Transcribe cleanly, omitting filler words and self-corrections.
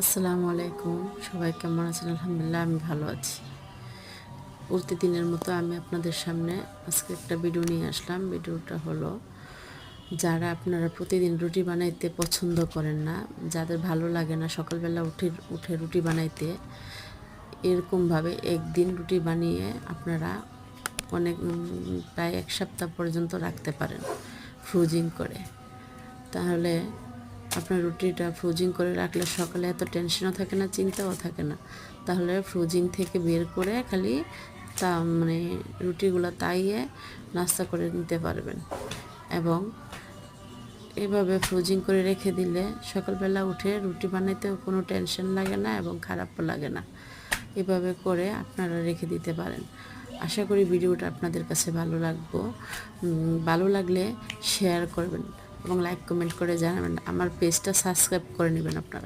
আসসালামু আলাইকুম। সবাই কেমন আছেন? আলহামদুলিল্লাহ আমি ভালো আছি। প্রতিদিনের মতো আমি আপনাদের সামনে আজকে একটা ভিডিও নিয়ে আসলাম। ভিডিওটা হলো, যারা আপনারা প্রতিদিন রুটি বানাইতে পছন্দ করেন না, যাদের ভালো লাগে না সকালবেলা উঠে রুটি বানাইতে, এরকমভাবে একদিন রুটি বানিয়ে আপনারা প্রায় এক সপ্তাহ পর্যন্ত রাখতে পারেন ফ্রোজিং করে। তাহলে আপনার রুটিটা ফ্রোজিং করে রাখলে সকালে এত টেনশনও থাকে না, চিন্তাও থাকে না। তাহলে ফ্রোজিং থেকে বের করে খালি রুটিগুলো তাইয়ে নাস্তা করে নিতে পারবেন। এবং এভাবে ফ্রোজিং করে রেখে দিলে সকালবেলা উঠে রুটি বানাইতেও কোনো টেনশন লাগে না এবং খারাপও লাগে না। এভাবে করে আপনারা রেখে দিতে পারেন। আশা করি ভিডিওটা আপনাদের কাছে ভালো লাগলে শেয়ার করবেন এবং লাইক কমেন্ট করে জানাবেন। আমার পেজটা সাবস্ক্রাইব করে নেবেন আপনারা।